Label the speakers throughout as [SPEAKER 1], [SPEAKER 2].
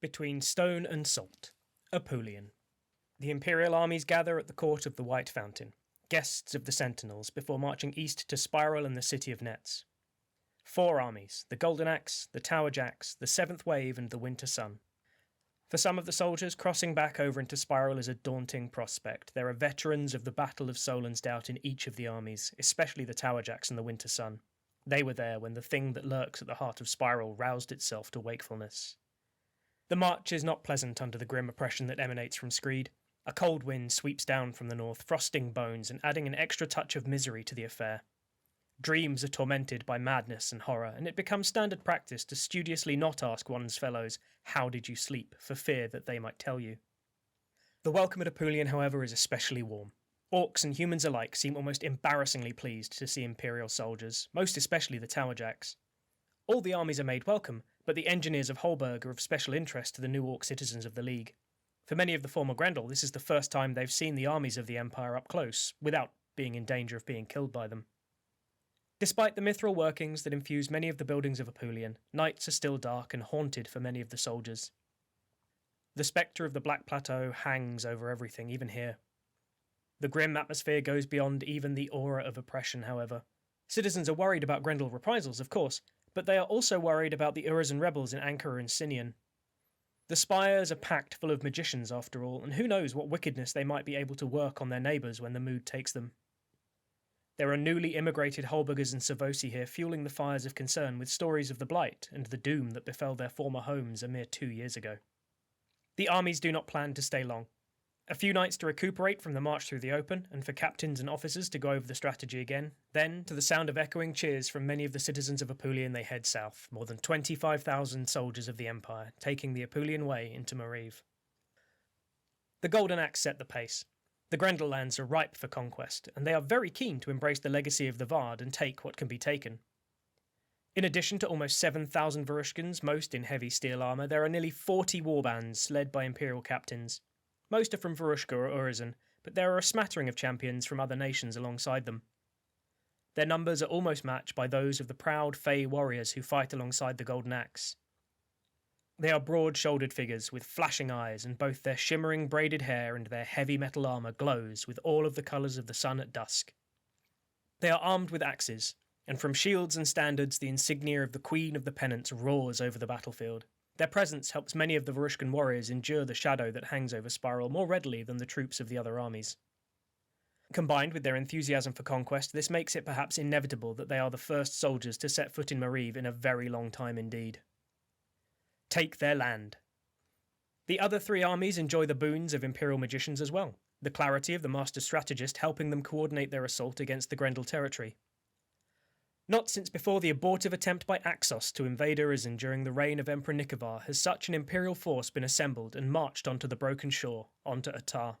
[SPEAKER 1] Between Stone and Salt, Apulian. The Imperial armies gather at the court of the White Fountain, guests of the Sentinels, before marching east to Spiral and the City of Nets. 4 armies, the Golden Axe, the Tower Jacks, the Seventh Wave and the Winter Sun. For some of the soldiers, crossing back over into Spiral is a daunting prospect. There are veterans of the Battle of Solon's Doubt in each of the armies, especially the Tower Jacks and the Winter Sun. They were there when the thing that lurks at the heart of Spiral roused itself to wakefulness. The march is not pleasant under the grim oppression that emanates from Screed. A cold wind sweeps down from the north, frosting bones and adding an extra touch of misery to the affair. Dreams are tormented by madness and horror, and it becomes standard practice to studiously not ask one's fellows, "How did you sleep?" for fear that they might tell you. The welcome at Apulian, however, is especially warm. Orcs and humans alike seem almost embarrassingly pleased to see Imperial soldiers, most especially the Tower Jacks. All the armies are made welcome, but the engineers of Holberg are of special interest to the new Orc citizens of the League. For many of the former Grendel, this is the first time they've seen the armies of the Empire up close, without being in danger of being killed by them. Despite the mithril workings that infuse many of the buildings of Apulian, nights are still dark and haunted for many of the soldiers. The spectre of the Black Plateau hangs over everything, even here. The grim atmosphere goes beyond even the aura of oppression, however. Citizens are worried about Grendel reprisals, of course, but they are also worried about the Urizen rebels in Ankara and Sinian. The spires are packed full of magicians, after all, and who knows what wickedness they might be able to work on their neighbours when the mood takes them. There are newly immigrated Holbergers and Savosi here fueling the fires of concern with stories of the blight and the doom that befell their former homes a mere 2 years ago. The armies do not plan to stay long. A few nights to recuperate from the march through the open, and for captains and officers to go over the strategy again. Then, to the sound of echoing cheers from many of the citizens of Apulian, they head south, more than 25,000 soldiers of the Empire, taking the Apulian way into Mariv. The Golden Axe set the pace. The Grendel lands are ripe for conquest, and they are very keen to embrace the legacy of the Vard and take what can be taken. In addition to almost 7,000 Varushkans, most in heavy steel armour, there are nearly 40 warbands led by Imperial captains. Most are from Varushka or Urizen, but there are a smattering of champions from other nations alongside them. Their numbers are almost matched by those of the proud Fey warriors who fight alongside the Golden Axe. They are broad-shouldered figures with flashing eyes, and both their shimmering braided hair and their heavy metal armour glows with all of the colours of the sun at dusk. They are armed with axes, and from shields and standards the insignia of the Queen of the Pennants roars over the battlefield. Their presence helps many of the Varushkan warriors endure the shadow that hangs over Spiral more readily than the troops of the other armies. Combined with their enthusiasm for conquest, this makes it perhaps inevitable that they are the first soldiers to set foot in Mariv in a very long time indeed. Take their land. The other 3 armies enjoy the boons of Imperial magicians as well, the clarity of the Master Strategist helping them coordinate their assault against the Grendel territory. Not since before the abortive attempt by Axos to invade Urizen during the reign of Emperor Nikovar has such an imperial force been assembled and marched onto the broken shore, onto Attar.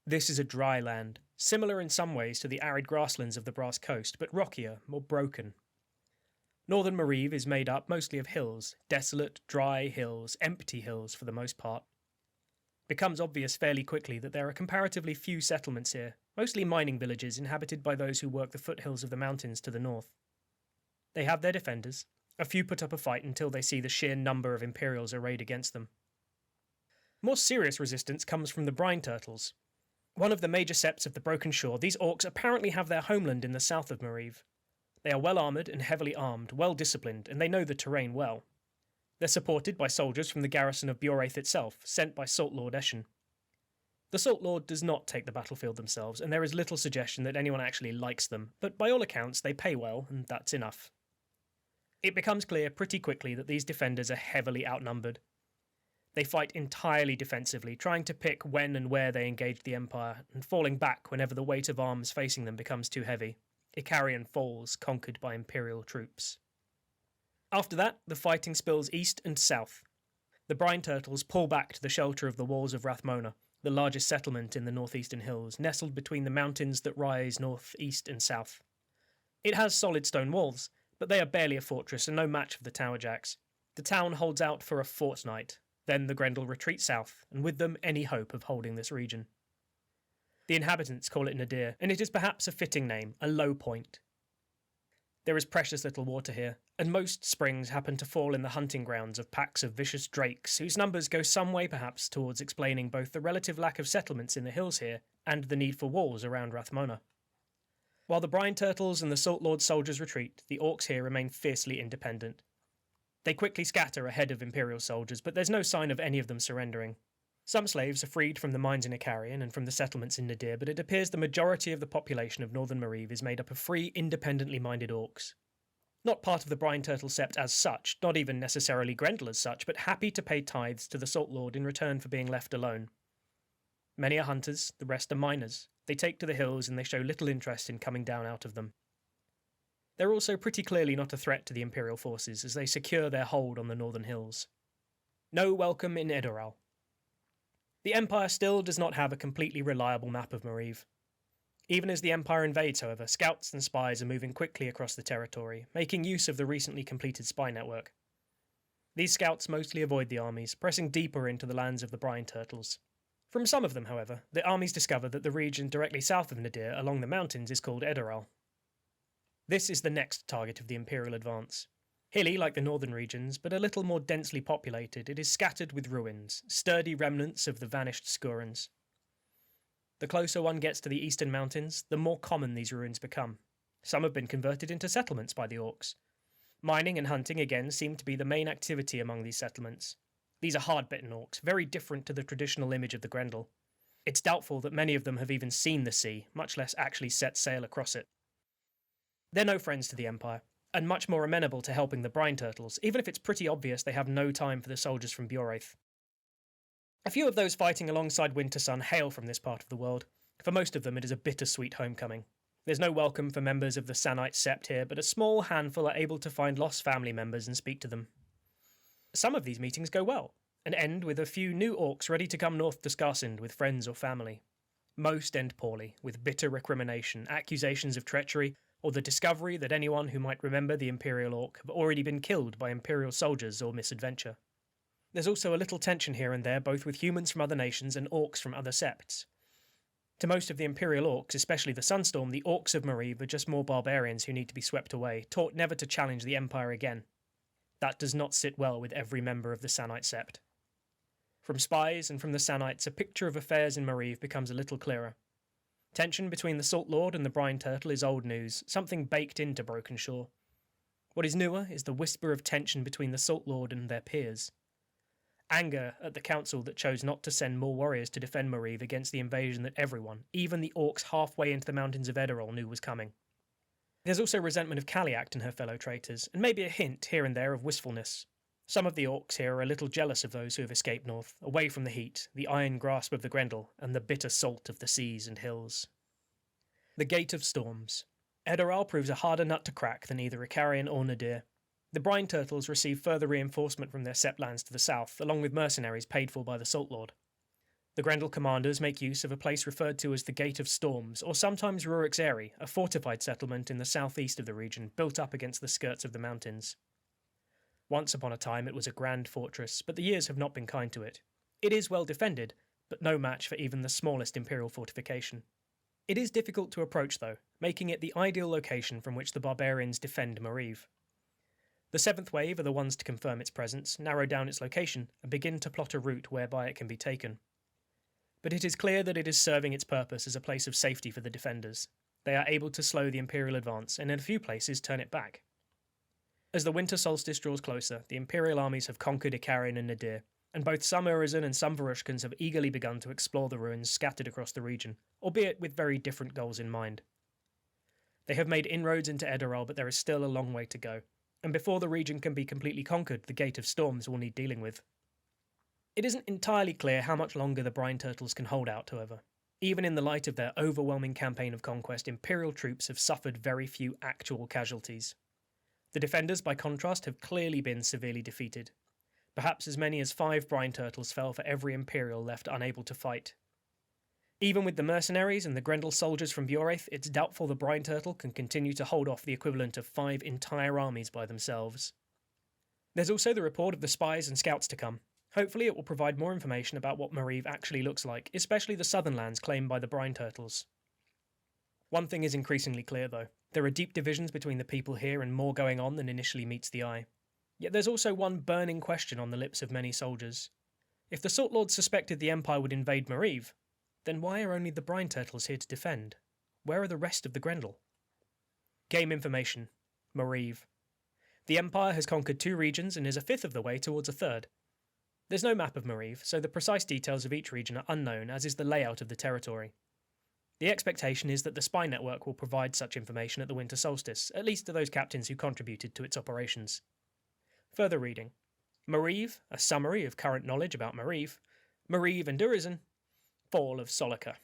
[SPEAKER 1] This is a dry land, similar in some ways to the arid grasslands of the Brass Coast, but rockier, more broken. Northern Mariv is made up mostly of hills, desolate, dry hills, empty hills for the most part. It becomes obvious fairly quickly that there are comparatively few settlements here, mostly mining villages inhabited by those who work the foothills of the mountains to the north. They have their defenders. A few put up a fight until they see the sheer number of Imperials arrayed against them. More serious resistance comes from the brine turtles. One of the major septs of the Broken Shore, these orcs apparently have their homeland in the south of Mariv. They are well armoured and heavily armed, well disciplined, and they know the terrain well. They're supported by soldiers from the garrison of Bjoraith itself, sent by Salt Lord Eshen. The Salt Lord does not take the battlefield themselves, and there is little suggestion that anyone actually likes them, but by all accounts they pay well, and that's enough. It becomes clear pretty quickly that these defenders are heavily outnumbered. They fight entirely defensively, trying to pick when and where they engage the Empire, and falling back whenever the weight of arms facing them becomes too heavy. Icarian falls, conquered by Imperial troops. After that, the fighting spills east and south. The brine turtles pull back to the shelter of the walls of Rathmona, the largest settlement in the northeastern hills, nestled between the mountains that rise north, east and south. It has solid stone walls, but they are barely a fortress and no match for the Tower Jacks. The town holds out for a fortnight, then the Grendel retreat south, and with them any hope of holding this region. The inhabitants call it Nadir, and it is perhaps a fitting name, a low point. There is precious little water here. and most springs happen to fall in the hunting grounds of packs of vicious drakes, whose numbers go some way perhaps towards explaining both the relative lack of settlements in the hills here and the need for walls around Rathmona. While the brine turtles and the Salt Lord soldiers retreat, the orcs here remain fiercely independent. They quickly scatter ahead of Imperial soldiers, but there's no sign of any of them surrendering. Some slaves are freed from the mines in Icarian and from the settlements in Nadir, but it appears the majority of the population of northern Mariv is made up of free, independently minded orcs. Not part of the Brine Turtle Sept as such, not even necessarily Grendel as such, but happy to pay tithes to the Salt Lord in return for being left alone. Many are hunters, the rest are miners. They take to the hills and they show little interest in coming down out of them. They're also pretty clearly not a threat to the Imperial forces as they secure their hold on the northern hills. No welcome in Edoral. The Empire still does not have a completely reliable map of Mariv. Even as the Empire invades, however, scouts and spies are moving quickly across the territory, making use of the recently completed spy network. These scouts mostly avoid the armies, pressing deeper into the lands of the Brine Turtles. From some of them, however, the armies discover that the region directly south of Nadir along the mountains is called Edoral. This is the next target of the Imperial advance. Hilly like the northern regions, but a little more densely populated, it is scattered with ruins, sturdy remnants of the vanished Skurans. The closer one gets to the eastern mountains, the more common these ruins become. Some have been converted into settlements by the orcs. Mining and hunting again seem to be the main activity among these settlements. These are hard-bitten orcs, very different to the traditional image of the Grendel. It's doubtful that many of them have even seen the sea, much less actually set sail across it. They're no friends to the Empire, and much more amenable to helping the Brine Turtles, even if it's pretty obvious they have no time for the soldiers from Bjoraith. A few of those fighting alongside Wintersun hail from this part of the world. For most of them it is a bittersweet homecoming. There's no welcome for members of the Sanite Sept here, but a small handful are able to find lost family members and speak to them. Some of these meetings go well, and end with a few new orcs ready to come north to Skarsund with friends or family. Most end poorly, with bitter recrimination, accusations of treachery, or the discovery that anyone who might remember the Imperial Orc have already been killed by Imperial soldiers or misadventure. There's also a little tension here and there, both with humans from other nations and orcs from other septs. To most of the Imperial Orcs, especially the Sunstorm, the orcs of Mariv are just more barbarians who need to be swept away, taught never to challenge the Empire again. That does not sit well with every member of the Sanite Sept. From spies and from the Sanites, a picture of affairs in Mariv becomes a little clearer. Tension between the Salt Lord and the Brine Turtle is old news, something baked into Broken Shore. What is newer is the whisper of tension between the Salt Lord and their peers. Anger at the council that chose not to send more warriors to defend Mariv against the invasion that everyone, even the orcs halfway into the mountains of Edoral, knew was coming. There's also resentment of Kaliakt and her fellow traitors, and maybe a hint here and there of wistfulness. Some of the orcs here are a little jealous of those who have escaped north, away from the heat, the iron grasp of the Grendel, and the bitter salt of the seas and hills. The Gate of Storms. Edoral proves a harder nut to crack than either Icarian or Nadir. The Brine Turtles receive further reinforcement from their sept lands to the south, along with mercenaries paid for by the Salt Lord. The Grendel commanders make use of a place referred to as the Gate of Storms, or sometimes Rurik's Eyrie, a fortified settlement in the southeast of the region, built up against the skirts of the mountains. Once upon a time it was a grand fortress, but the years have not been kind to it. It is well defended, but no match for even the smallest imperial fortification. It is difficult to approach though, making it the ideal location from which the barbarians defend Mariv. The seventh wave are the ones to confirm its presence, narrow down its location, and begin to plot a route whereby it can be taken. But it is clear that it is serving its purpose as a place of safety for the defenders. They are able to slow the Imperial advance, and in a few places turn it back. As the winter solstice draws closer, the Imperial armies have conquered Icarian and Nadir, and both some Urizen and some Varushkans have eagerly begun to explore the ruins scattered across the region, albeit with very different goals in mind. They have made inroads into Edoral, but there is still a long way to go, and before the region can be completely conquered, the Gate of Storms will need dealing with. It isn't entirely clear how much longer the Brine Turtles can hold out, however. Even in the light of their overwhelming campaign of conquest, Imperial troops have suffered very few actual casualties. The defenders, by contrast, have clearly been severely defeated. Perhaps as many as 5 Brine Turtles fell for every Imperial left unable to fight. Even with the mercenaries and the Grendel soldiers from Bjoraith, it's doubtful the Brine Turtle can continue to hold off the equivalent of 5 entire armies by themselves. There's also the report of the spies and scouts to come. Hopefully it will provide more information about what Mariv actually looks like, especially the southern lands claimed by the Brine Turtles. One thing is increasingly clear, though. There are deep divisions between the people here and more going on than initially meets the eye. Yet there's also one burning question on the lips of many soldiers. If the Salt Lords suspected the Empire would invade Mariv, then why are only the Brine Turtles here to defend? Where are the rest of the Grendel? Game information. Mariv. The Empire has conquered 2 regions and is a fifth of the way towards a third. There's no map of Mariv, so the precise details of each region are unknown, as is the layout of the territory. The expectation is that the spy network will provide such information at the winter solstice, at least to those captains who contributed to its operations. Further reading. Mariv, a summary of current knowledge about Mariv. Mariv and Urizen. Fall of Solica.